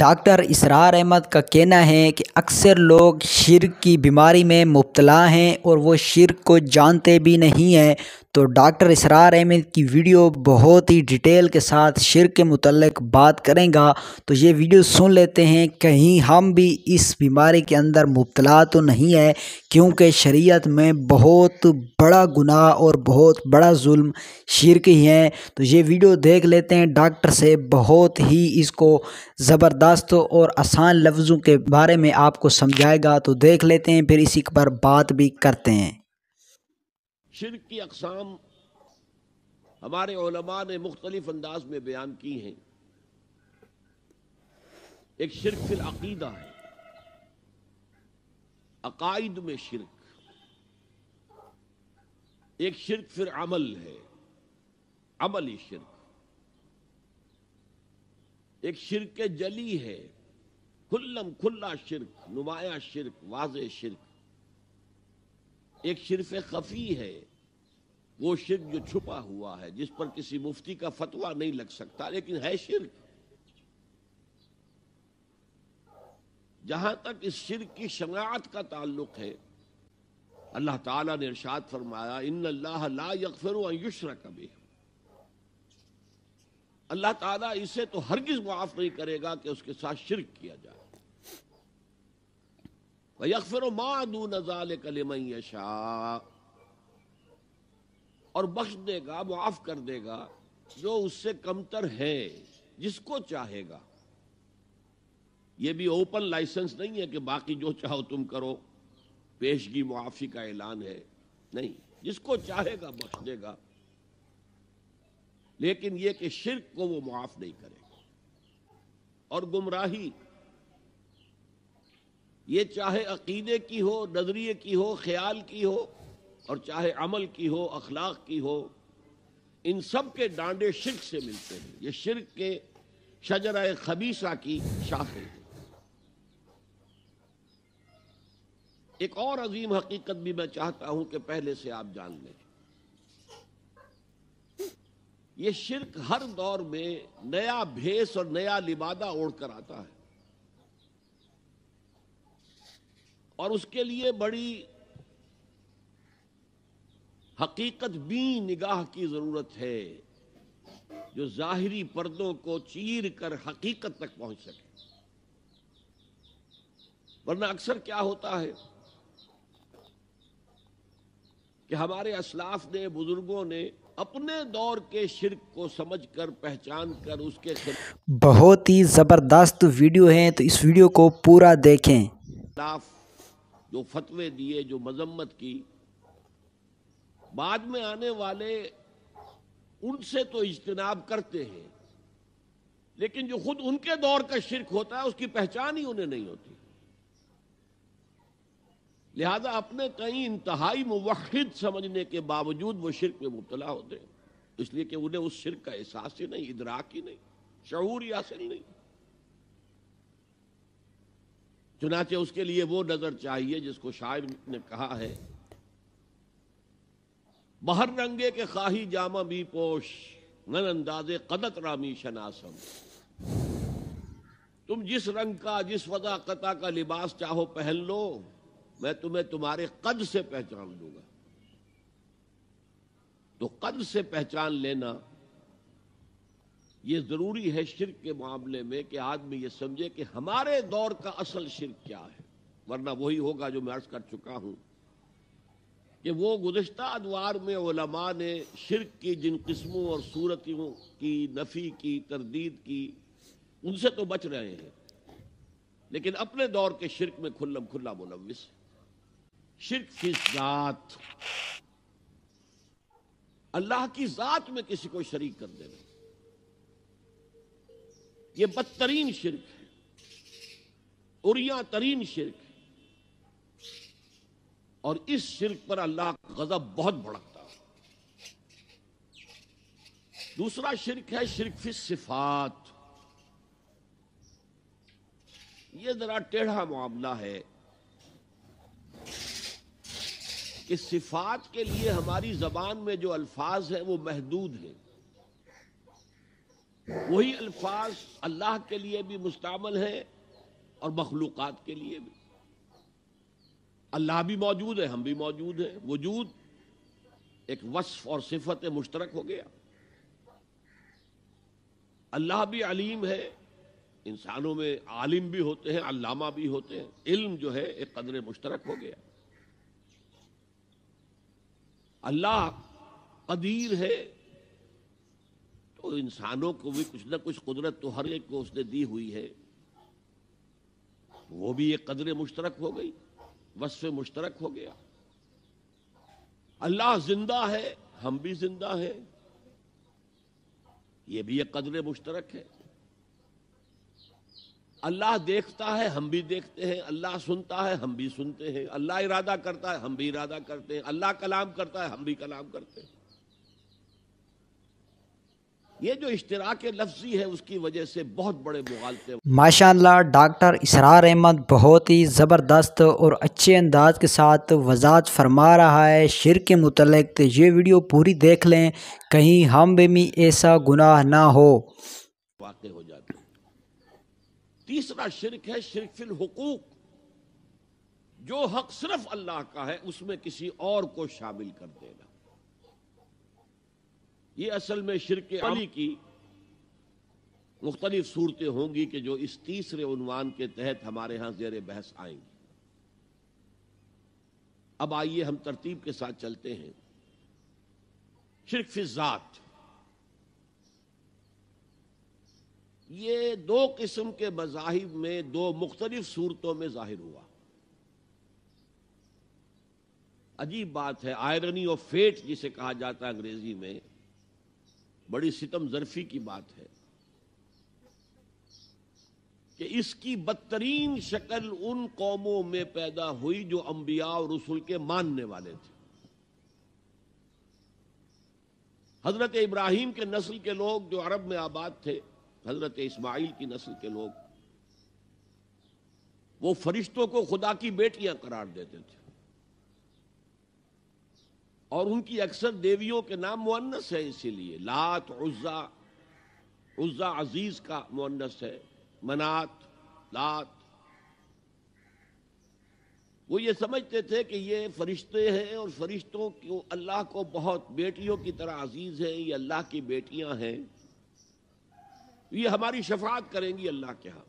Doctor اسرار احمد کا کہنا ہے کہ اکثر لوگ شرک کی بیماری میں مبتلا ہیں اور وہ شرک کو جانتے بھی نہیں ہیں۔ تو ڈاکٹر اسرار احمد کی ویڈیو بہت ہی ڈیٹیل کے ساتھ شرک کے متعلق بات کریں گا، تو یہ ویڈیو سن لیتے ہیں، کہیں ہم بھی اس بیماری کے اندر مبتلا تو نہیں ہے، کیونکہ شریعت میں بہت بڑا گناہ اور بہت بڑا ظلم شرک ہی ہے۔ تو یہ ویڈیو دیکھ لیتے ہیں، ڈاکٹر سے بہت ہی اس کو زبردست اور آسان لفظوں کے بارے میں آپ کو سمجھائے گا، تو دیکھ لیتے ہیں، پھر اسی پر بات بھی کرتے ہیں۔ شرک کی اقسام ہمارے علماء نے مختلف انداز میں بیان کی ہیں۔ ایک شرک فی العقیدہ ہے، عقائد میں شرک۔ ایک شرک فی العمل ہے، عملی شرک۔ ایک شرک جلی ہے، کھلا شرک، نمایاں شرک، واضح شرک۔ ایک شرک خفی ہے، وہ شرک جو چھپا ہوا ہے، جس پر کسی مفتی کا فتویٰ نہیں لگ سکتا لیکن ہے شرک۔ جہاں تک اس شرک کی شناعت کا تعلق ہے، اللہ تعالیٰ نے ارشاد فرمایا ان اللہ لا یغفر ان یشرک بہ، اللہ تعالیٰ اسے تو ہرگز معاف نہیں کرے گا کہ اس کے ساتھ شرک کیا جائے۔ وَيَغْفِرُ مَا دُونَ ذَلِكَ لِمَن يَشَاءُ، اور بخش دے گا، معاف کر دے گا جو اس سے کمتر ہے، جس کو چاہے گا۔ یہ بھی اوپن لائسنس نہیں ہے کہ باقی جو چاہو تم کرو، پیشگی معافی کا اعلان ہے، نہیں، جس کو چاہے گا بخش دے گا، لیکن یہ کہ شرک کو وہ معاف نہیں کرے گا۔ اور گمراہی، یہ چاہے عقیدے کی ہو، نظریے کی ہو، خیال کی ہو، اور چاہے عمل کی ہو، اخلاق کی ہو، ان سب کے ڈانڈے شرک سے ملتے ہیں۔ یہ شرک کے شجرہ خبیثہ کی شاخیں ہیں۔ ایک اور عظیم حقیقت بھی میں چاہتا ہوں کہ پہلے سے آپ جان لیں۔ یہ شرک ہر دور میں نیا بھیس اور نیا لبادہ اوڑھ کر آتا ہے، اور اس کے لیے بڑی حقیقت بین نگاہ کی ضرورت ہے، جو ظاہری پردوں کو چیر کر حقیقت تک پہنچ سکے۔ ورنہ اکثر کیا ہوتا ہے کہ ہمارے اسلاف نے، بزرگوں نے اپنے دور کے شرک کو سمجھ کر، پہچان کر اس کے بہت ہی زبردست ویڈیو ہے، تو اس ویڈیو کو پورا دیکھیں۔ خلاف جو فتوے دیے، جو مذمت کی، بعد میں آنے والے ان سے تو اجتناب کرتے ہیں، لیکن جو خود ان کے دور کا شرک ہوتا ہے اس کی پہچان ہی انہیں نہیں ہوتی۔ لہذا اپنے کئی انتہائی موحد سمجھنے کے باوجود وہ شرک میں مبتلا ہوتے ہیں، اس لیے کہ انہیں اس شرک کا احساس ہی نہیں، ادراک ہی نہیں، شعور ہی حاصل نہیں۔ چنانچہ اس کے لیے وہ نظر چاہیے جس کو شاعر نے کہا ہے، بہر رنگے کے خواہی جامہ بھی پوش، نن انداز قدت رامی شناسم۔ تم جس رنگ کا، جس وضاقتہ کا لباس چاہو پہن لو، میں تمہیں تمہارے قد سے پہچان دوں گا۔ تو قد سے پہچان لینا یہ ضروری ہے شرک کے معاملے میں، کہ آدمی یہ سمجھے کہ ہمارے دور کا اصل شرک کیا ہے، ورنہ وہی ہوگا جو میں عرض کر چکا ہوں کہ وہ گزشتہ ادوار میں علماء نے شرک کی جن قسموں اور صورتوں کی نفی کی، تردید کی، ان سے تو بچ رہے ہیں، لیکن اپنے دور کے شرک میں کھلم کھلا ملوث ہے۔ شرک فی ذات، اللہ کی ذات میں کسی کو شریک کر دینا، یہ بدترین شرک ہے، عریاں ترین شرک ہے، اور اس شرک پر اللہ کا غضب بہت بھڑکتا ہے۔ دوسرا شرک ہے شرک فی صفات۔ یہ ذرا ٹیڑھا معاملہ ہے کہ صفات کے لیے ہماری زبان میں جو الفاظ ہیں وہ محدود ہیں، وہی الفاظ اللہ کے لیے بھی مستعمل ہیں اور مخلوقات کے لیے بھی۔ اللہ بھی موجود ہے، ہم بھی موجود ہیں، وجود ایک وصف اور صفت مشترک ہو گیا۔ اللہ بھی علیم ہے، انسانوں میں عالم بھی ہوتے ہیں، علامہ بھی ہوتے ہیں، علم جو ہے ایک قدر مشترک ہو گیا۔ اللہ قدیر ہے تو انسانوں کو بھی کچھ نہ کچھ قدرت تو ہر ایک کو اس نے دی ہوئی ہے، وہ بھی ایک قدر مشترک ہو گئی، وصف مشترک ہو گیا۔ اللہ زندہ ہے، ہم بھی زندہ ہیں، یہ بھی ایک قدر مشترک ہے۔ اللہ دیکھتا ہے، ہم بھی دیکھتے ہیں، اللہ سنتا ہے، ہم بھی سنتے ہیں، اللہ ارادہ کرتا ہے، ہم بھی ارادہ کرتے ہیں، اللہ کلام کرتا ہے، ہم بھی کلام کرتے ہیں۔ یہ جو اشتراک لفظی ہے اس کی وجہ سے بہت بڑے مغالطے۔ ماشاءاللہ ڈاکٹر اسرار احمد بہت ہی زبردست اور اچھے انداز کے ساتھ وضاحت فرما رہا ہے شرک کے متعلق، تو یہ ویڈیو پوری دیکھ لیں، کہیں ہم بھی ایسا گناہ نہ ہو۔ واقع ہو جاتے ہیں۔ تیسرا شرک ہے شرک فی الحقوق، جو حق صرف اللہ کا ہے اس میں کسی اور کو شامل کر دینا۔ یہ اصل میں شرک عملی کی مختلف صورتیں ہوں گی کہ جو اس تیسرے عنوان کے تحت ہمارے ہاں زیر بحث آئیں گی۔ اب آئیے ہم ترتیب کے ساتھ چلتے ہیں۔ شرک فی الذات، یہ دو قسم کے مذاہب میں دو مختلف صورتوں میں ظاہر ہوا۔ عجیب بات ہے، آئرنی آف فیٹ جسے کہا جاتا ہے انگریزی میں، بڑی ستم ظرفی کی بات ہے کہ اس کی بدترین شکل ان قوموں میں پیدا ہوئی جو انبیاء اور رسول کے ماننے والے تھے۔ حضرت ابراہیم کے نسل کے لوگ جو عرب میں آباد تھے، حضرت اسماعیل کی نسل کے لوگ، وہ فرشتوں کو خدا کی بیٹیاں قرار دیتے تھے، اور ان کی اکثر دیویوں کے نام مؤنث ہے، اسی لیے لات، عزا عزیز کا مؤنث ہے، منات، لات۔ وہ یہ سمجھتے تھے کہ یہ فرشتے ہیں اور فرشتوں کو اللہ کو بہت بیٹیوں کی طرح عزیز ہیں، یہ اللہ کی بیٹیاں ہیں، یہ ہماری شفاعت کریں گی اللہ کے ہاں۔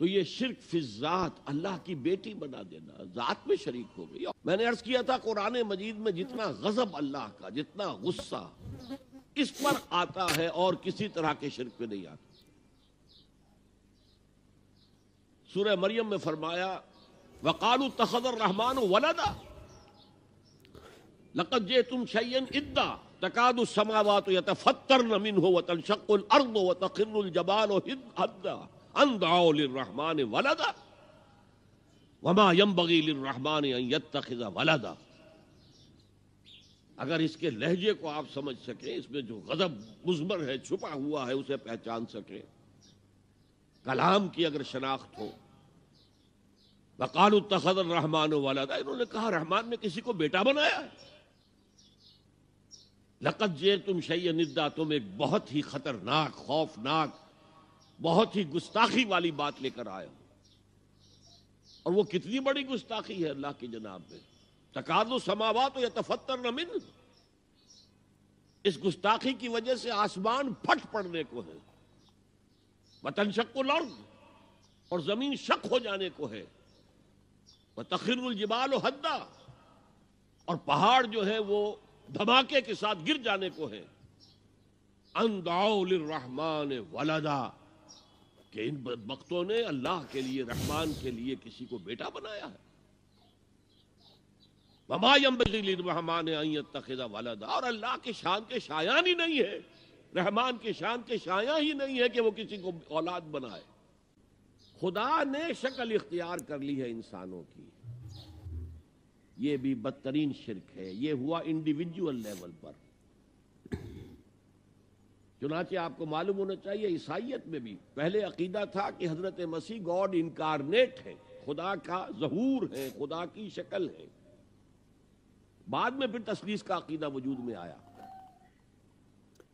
تو یہ شرک فی الذات، اللہ کی بیٹی بنا دینا، ذات میں شریک ہو گئی۔ میں نے عرض کیا تھا قرآن مجید میں جتنا غضب اللہ کا، جتنا غصہ اس پر آتا ہے اور کسی طرح کے شرک پہ نہیں آتا۔ سورہ مریم میں فرمایا وَقَالُوا اتَّخَذَ الرَّحْمَنُ وَلَدًا لَقَدْ جِئْتُمْ شَيْئًا إِدًّا تَكَادُ السَّمَاوَاتُ يَتَفَطَّرْنَ مِنْهُ وَتَنشَقُّ الْأَرْضُ وَتَخِرُّ الْجِبَالُ هَدًّا أَن دَعَوْا لِلرَّحْمَنِ وَلَدًا وَمَا يَنبَغِي لِلرَّحْمَنِ أَن يَتَّخِذَ وَلَدًا۔ اگر اس کے لہجے کو آپ سمجھ سکیں، اس میں جو غضب مضمر ہے، چھپا ہوا ہے، اسے پہچان سکیں، کلام کی اگر شناخت ہو۔ وَقَالُوا اتَّخَذَ الرَّحْمَنُ وَلَدًا، انہوں نے کہا رحمان نے کسی کو بیٹا بنایا ہے۔ لَقَدْ جِئْتُمْ شَيْئًا إِدًّا، تم ایک بہت ہی خطرناک، خوفناک، بہت ہی گستاخی والی بات لے کر آئے ہو۔ اور وہ کتنی بڑی گستاخی ہے اللہ کی جناب میں۔ تَكَادُ السَّمَاوَاتُ يَتَفَطَّرْنَ مِنْهُ، اس گستاخی کی وجہ سے آسمان پھٹ پڑنے کو ہے، وَتَنشَقُّ الْأَرْضُ، اور زمین شق ہو جانے کو ہے، وَتَخِرُّ الْجِبَالُ هَدًّا، اور پہاڑ جو ہے وہ دھماکے کے ساتھ گر جانے کو ہے، أَن دَعَوْا لِلرَّحْمَنِ وَلَدًا، کہ ان بدبختوں نے اللہ کے لیے، رحمان کے لیے کسی کو بیٹا بنایا ہے۔ وَمَا يَنبَغِي لِلرَّحْمَنِ أَن يَتَّخِذَ وَلَدًا، اور اللہ کی شان کے شایان ہی نہیں ہے، رحمان کی شان کے شایان ہی نہیں ہے کہ وہ کسی کو اولاد بنائے۔ خدا نے شکل اختیار کر لی ہے انسانوں کی، یہ بھی بدترین شرک ہے، یہ ہوا انڈیویجول لیول پر۔ چنانچہ آپ کو معلوم ہونا چاہیے عیسائیت میں بھی پہلے عقیدہ تھا کہ حضرت مسیح گاڈ انکارنیٹ ہے، خدا کا ظہور ہے، خدا کی شکل ہے۔ بعد میں پھر تثلیث کا عقیدہ وجود میں آیا۔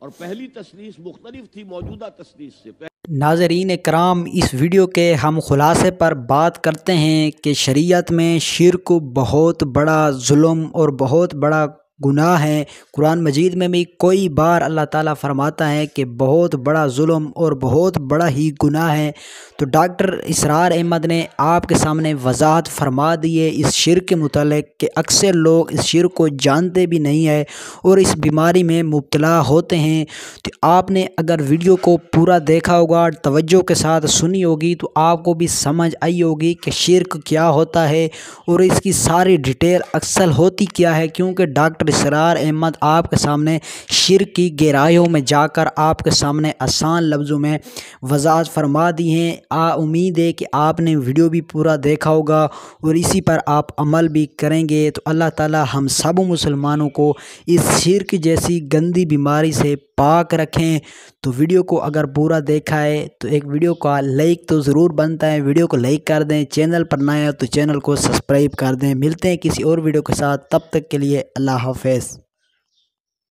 اور پہلی تشریح مختلف تھی موجودہ تشریح سے۔ ناظرین کرام، اس ویڈیو کے ہم خلاصے پر بات کرتے ہیں کہ شریعت میں شرک بہت بڑا ظلم اور بہت بڑا گناہ ہے۔ قرآن مجید میں بھی کوئی بار اللہ تعالیٰ فرماتا ہے کہ بہت بڑا ظلم اور بہت بڑا ہی گناہ ہے۔ تو ڈاکٹر اسرار احمد نے آپ کے سامنے وضاحت فرما دی ہے اس شرک کے متعلق کہ اکثر لوگ اس شرک کو جانتے بھی نہیں ہیں اور اس بیماری میں مبتلا ہوتے ہیں۔ تو آپ نے اگر ویڈیو کو پورا دیکھا ہوگا، توجہ کے ساتھ سنی ہوگی، تو آپ کو بھی سمجھ آئی ہوگی کہ شرک کیا ہوتا ہے اور اس کی ساری ڈیٹیل اصل ہوتی کیا ہے، کیونکہ ڈاکٹر اسرار احمد آپ کے سامنے شرک کی گہرائیوں میں جا کر آپ کے سامنے آسان لفظوں میں وضاحت فرما دی ہیں۔ امید ہے کہ آپ نے ویڈیو بھی پورا دیکھا ہوگا اور اسی پر آپ عمل بھی کریں گے۔ تو اللہ تعالی ہم سب مسلمانوں کو اس شرک جیسی گندی بیماری سے پاک رکھیں۔ تو ویڈیو کو اگر پورا دیکھا ہے تو ایک ویڈیو کا لائک تو ضرور بنتا ہے، ویڈیو کو لائک کر دیں، چینل پر نیا ہے تو چینل کو سبسکرائب کر دیں۔ ملتے ہیں کسی اور ویڈیو کے ساتھ، تب تک کے لیے اللہ حافظ۔